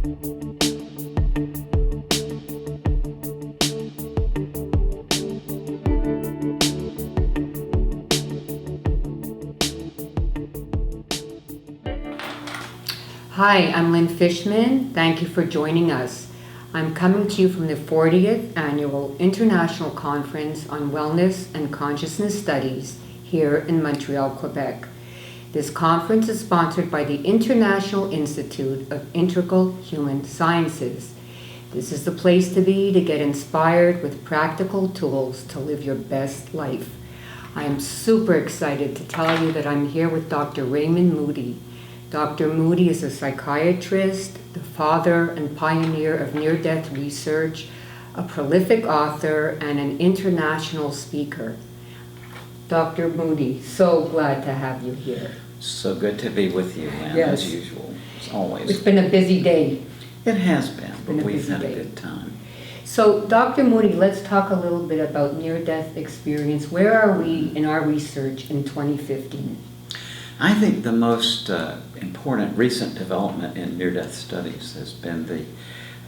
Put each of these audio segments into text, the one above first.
Hi, I'm Lynn Fishman. Thank you for joining us. I'm coming to you from the 40th Annual International Conference on Wellness and Consciousness Studies here in Montreal, Quebec. This conference is sponsored by the International Institute of Integral Human Sciences. This is the place to be to get inspired with practical tools to live your best life. I am super excited to tell you that I'm here with Dr. Raymond Moody. Dr. Moody is a psychiatrist, the father and pioneer of near-death research, a prolific author, and an international speaker. Dr. Moody, so glad to have you here. So good to be with you, Lynn, Yes. as usual, as always. It's been a busy day. It has been, but we've busy had a day. good time. So, Dr. Moody, let's talk a little bit about near-death experience. Where are we in our research in 2015? I think the most important recent development in near-death studies has been the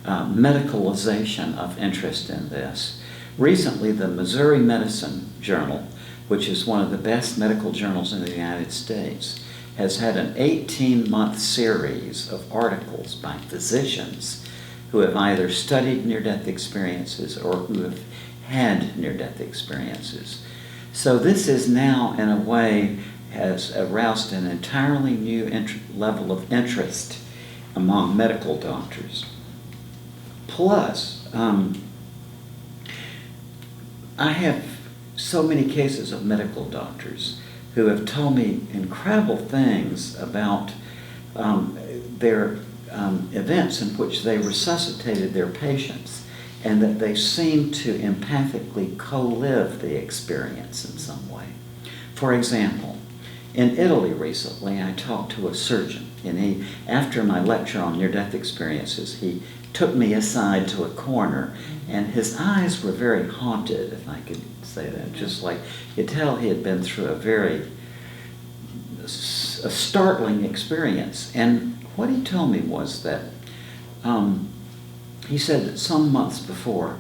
medicalization of interest in this. Recently, the Missouri Medicine Journal, which is one of the best medical journals in the United States, has had an 18-month series of articles by physicians who have either studied near-death experiences or who have had near-death experiences. So this is now, in a way, has aroused an entirely new level of interest among medical doctors. Plus, I have so many cases of medical doctors who have told me incredible things about their events in which they resuscitated their patients, and that they seem to empathically co-live the experience in some way. For example, in Italy recently, I talked to a surgeon, and after my lecture on near-death experiences, he took me aside to a corner, and his eyes were very haunted, if I could say that, just like you could tell he had been through a startling experience. And what he told me was that he said that some months before,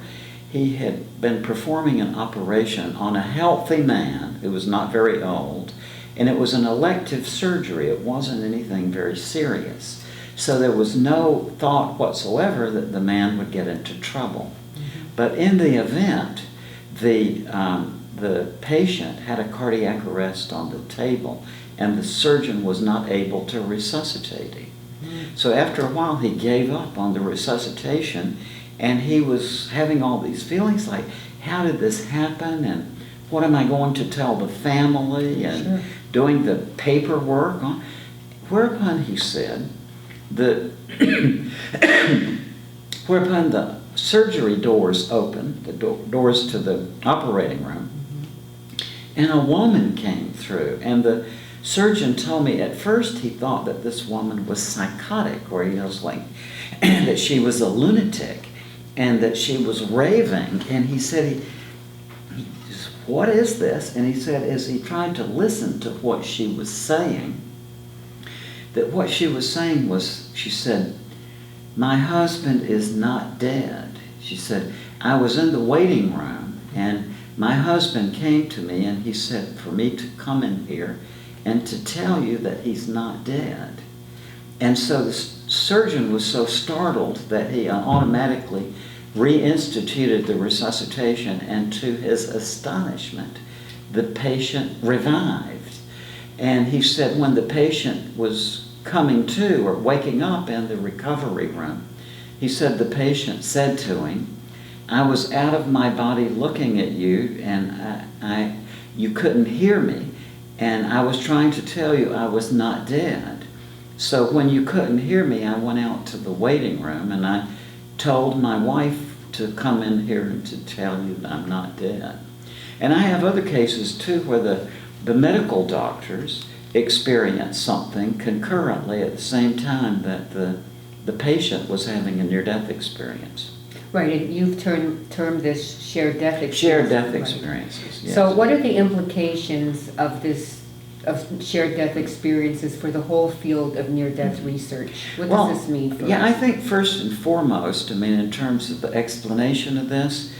he had been performing an operation on a healthy man who was not very old, and it was an elective surgery. It wasn't anything very serious. So there was no thought whatsoever that the man would get into trouble. But in the event, the patient had a cardiac arrest on the table, and the surgeon was not able to resuscitate him. So after a while, he gave up on the resuscitation, and he was having all these feelings like, how did this happen, and what am I going to tell the family, and doing the paperwork. Whereupon he said that whereupon the surgery doors opened, the doors to the operating room, and a woman came through, and the surgeon told me at first he thought that this woman was psychotic, or he was like that she was a lunatic and that she was raving. And he said, what is this? And he said, as he tried to listen to what she was saying, that what she was saying was, she said, my husband is not dead. She said, I was in the waiting room, and my husband came to me, and he said for me to come in here and to tell you that he's not dead. And so the surgeon was so startled that he automatically reinstituted the resuscitation, and to his astonishment, the patient revived. And he said when the patient was coming to or waking up in the recovery room, he said the patient said to him, I was out of my body looking at you, and you couldn't hear me, and I was trying to tell you I was not dead. So when you couldn't hear me, I went out to the waiting room, and I told my wife to come in here and to tell you that I'm not dead. And I have other cases too where the medical doctors experience something concurrently at the same time that the patient was having a near-death experience. Right, and you've termed this shared death experience. Shared death right. experiences, yes. So what are the implications of this of shared death experiences for the whole field of near-death research? What does this mean for us? Yeah, I think first and foremost, I mean, in terms of the explanation of this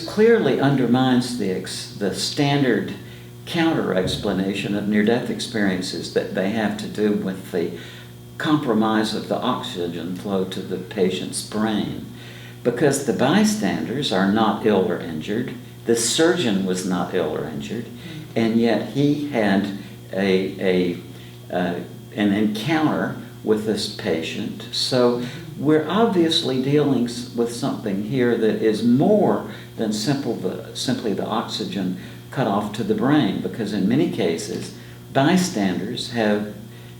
clearly undermines the standard counter-explanation of near-death experiences that they have to do with the compromise of the oxygen flow to the patient's brain. Because the bystanders are not ill or injured, the surgeon was not ill or injured, and yet he had an encounter with this patient. So we're obviously dealing with something here that is more than simply the oxygen cut off to the brain, because in many cases, bystanders have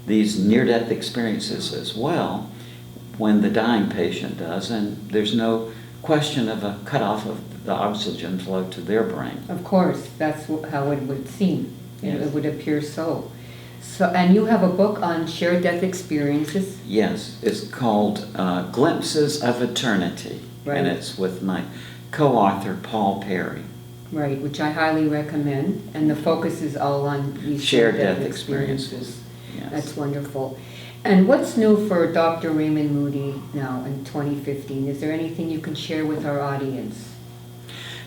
these near-death experiences as well when the dying patient does, and there's no question of a cutoff of the oxygen flow to their brain. Of course, that's how it would seem. Yes. It would appear so. And you have a book on shared death experiences? Yes, it's called Glimpses of Eternity, Right. and it's with my co-author Paul Perry. Right, which I highly recommend, and the focus is all on these Shared death experiences. Yes. That's wonderful. And what's new for Dr. Raymond Moody now in 2015? Is there anything you can share with our audience?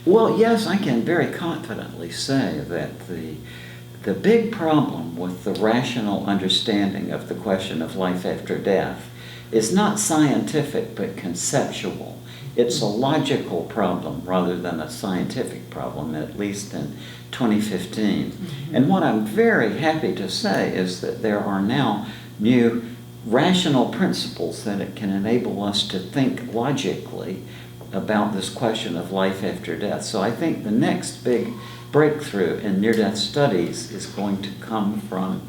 Well, yes, I can very confidently say that the big problem with the rational understanding of the question of life after death is not scientific but conceptual. It's a logical problem rather than a scientific problem, at least in 2015. And what I'm very happy to say is that there are now new rational principles that it can enable us to think logically about this question of life after death. So I think the next big breakthrough in near-death studies is going to come from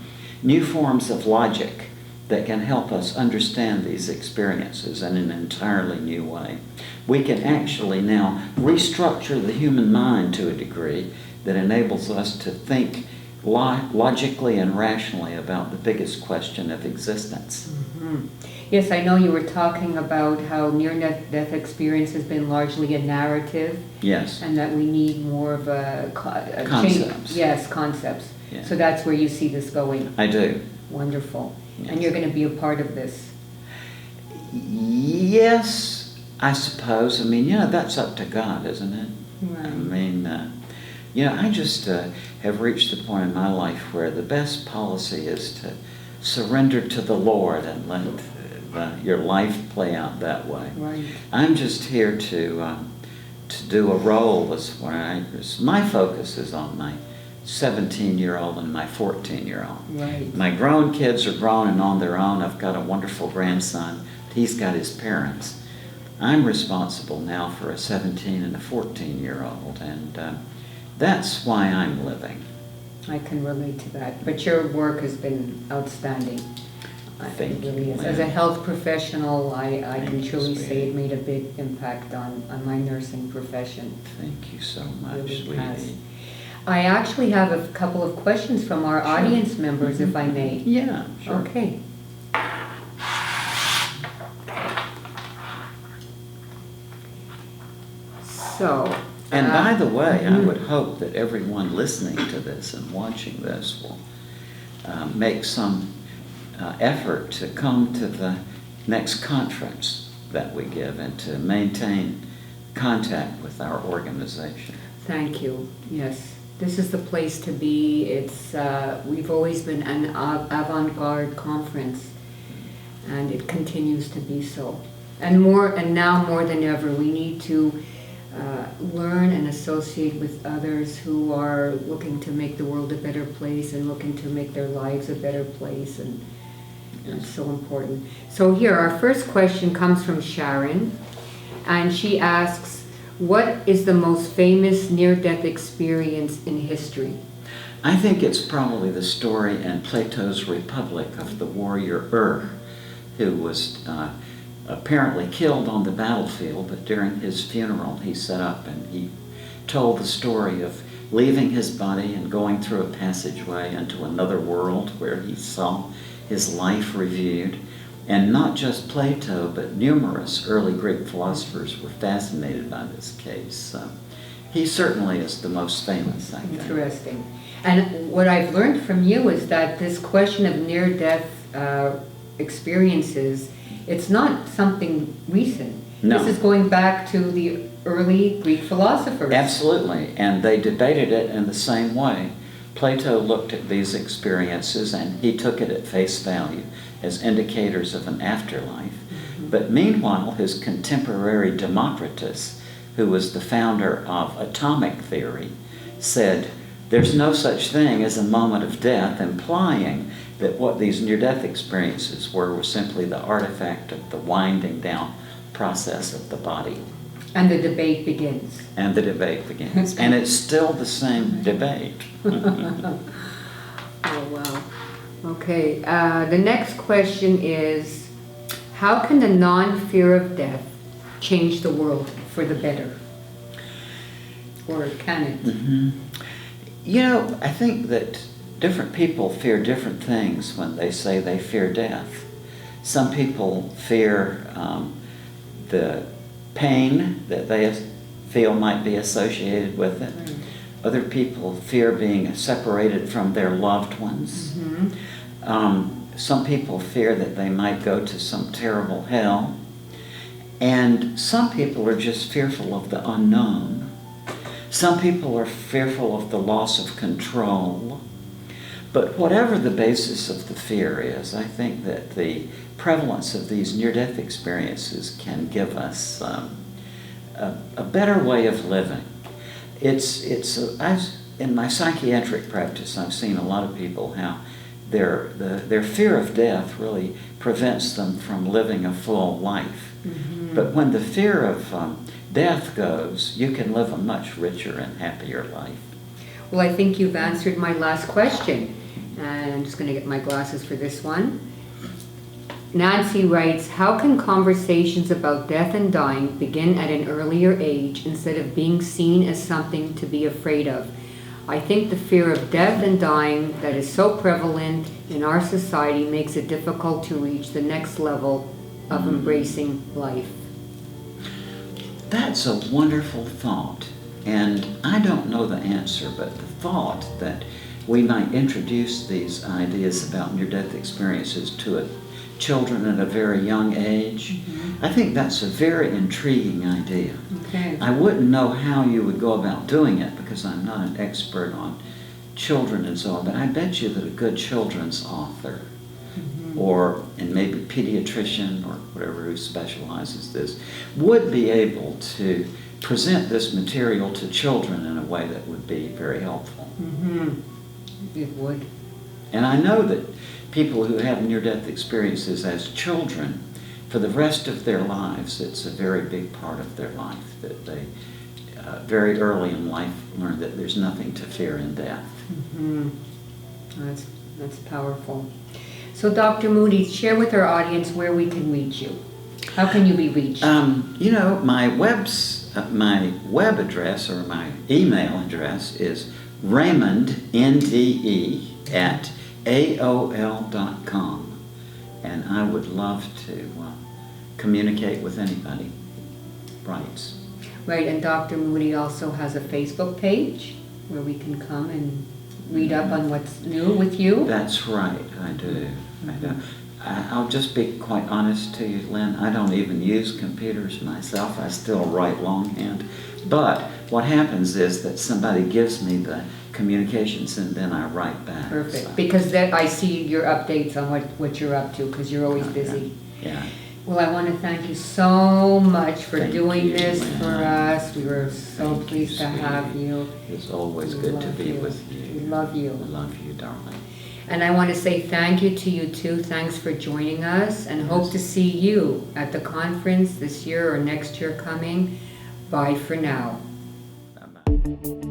new forms of logic that can help us understand these experiences in an entirely new way. We can actually now restructure the human mind to a degree that enables us to think logically and rationally about the biggest question of existence. Mm-hmm. Yes, I know you were talking about how near-death experience has been largely a narrative. Yes. And that we need more of a Concepts. Yes, concepts. Yes. So that's where you see this going. I do. Wonderful. Yes. And you're going to be a part of this. Yes, I suppose. I mean, that's up to God, isn't it? Right. I mean, I just have reached the point in my life where the best policy is to surrender to the Lord and let your life play out that way. Right. I'm just here to do a role as my focus is on my 17-year-old and my 14-year-old. Right. My grown kids are grown and on their own. I've got a wonderful grandson. He's got his parents. I'm responsible now for a 17 and a 14-year-old, and that's why I'm living. I can relate to that. But your work has been outstanding. Thank It really you. is. As a health professional, I can you, truly sweetie. say it made a big impact on my nursing profession. Thank you so much, Really sweetie. has. I actually have a couple of questions from our audience members, if I may. Yeah, sure. Okay. So. And by the way, I would hope that everyone listening to this and watching this will make some effort to come to the next conference that we give and to maintain contact with our organization. Thank you. Yes, this is the place to be. It's we've always been an avant-garde conference, and it continues to be so. And now more than ever, we need to learn and associate with others who are looking to make the world a better place and looking to make their lives a better place, and it's so important. So here, our first question comes from Sharon, and she asks, what is the most famous near-death experience in history? I think it's probably the story in Plato's Republic of the warrior who was apparently killed on the battlefield, but during his funeral he sat up and he told the story of leaving his body and going through a passageway into another world where he saw his life reviewed. And not just Plato, but numerous early Greek philosophers were fascinated by this case. He certainly is the most famous, I think. Interesting. And what I've learned from you is that this question of near-death experiences, it's not something recent. No. This is going back to the early Greek philosophers. Absolutely, and they debated it in the same way. Plato looked at these experiences and he took it at face value as indicators of an afterlife. But meanwhile, his contemporary Democritus, who was the founder of atomic theory, said there's no such thing as a moment of death, implying that what these near-death experiences were simply the artifact of the winding down process of the body. And the debate begins. And the debate begins. And it's still the same debate. Oh, wow. Okay, the next question is, how can the non-fear of death change the world for the better? Or can it? Mm-hmm. You know, I think that different people fear different things when they say they fear death. Some people fear the pain that they feel might be associated with it. Right. Other people fear being separated from their loved ones. Mm-hmm. Some people fear that they might go to some terrible hell. And some people are just fearful of the unknown. Some people are fearful of the loss of control. But whatever the basis of the fear is, I think that the prevalence of these near-death experiences can give us a better way of living. In my psychiatric practice, I've seen a lot of people how their fear of death really prevents them from living a full life. Mm-hmm. But when the fear of death goes, you can live a much richer and happier life. Well, I think you've answered my last question. And I'm just going to get my glasses for this one. Nancy writes, how can conversations about death and dying begin at an earlier age instead of being seen as something to be afraid of? I think the fear of death and dying that is so prevalent in our society makes it difficult to reach the next level of embracing life. That's a wonderful thought. And I don't know the answer, but the thought that we might introduce these ideas about near-death experiences to children at a very young age, Mm-hmm. I think that's a very intriguing idea. Okay. I wouldn't know how you would go about doing it because I'm not an expert on children and so on, but I bet you that a good children's author and maybe pediatrician or whatever who specializes this would be able to present this material to children in a way that would be very helpful. Mm-hmm. It would. And I know that people who have near-death experiences as children, for the rest of their lives, it's a very big part of their life, that they very early in life learn that there's nothing to fear in death. Mm-hmm. That's powerful. So Dr. Moody, share with our audience where we can reach you. How can you be reached? You know, my web address or my email address is raymondnde@aol.com, and I would love to communicate with anybody who writes. Right, and Dr. Moody also has a Facebook page where we can come and read up on what's new with you. That's right, I do. I'll just be quite honest to you, Lynn. I don't even use computers myself. I still write longhand. But what happens is that somebody gives me the communications and then I write back. Perfect, So, because that I see your updates on what you're up to, because you're always busy. yeah. Well, I want to thank you so much for Thank doing you, this Lynn. for us. We were so Thank you, pleased to have sweetie. you. It's always We good to love be you. with you. We love you. I love you, darling. And I want to say thank you to you too. Thanks for joining us, and hope to see you at the conference this year or next year coming. Bye for now. Bye-bye.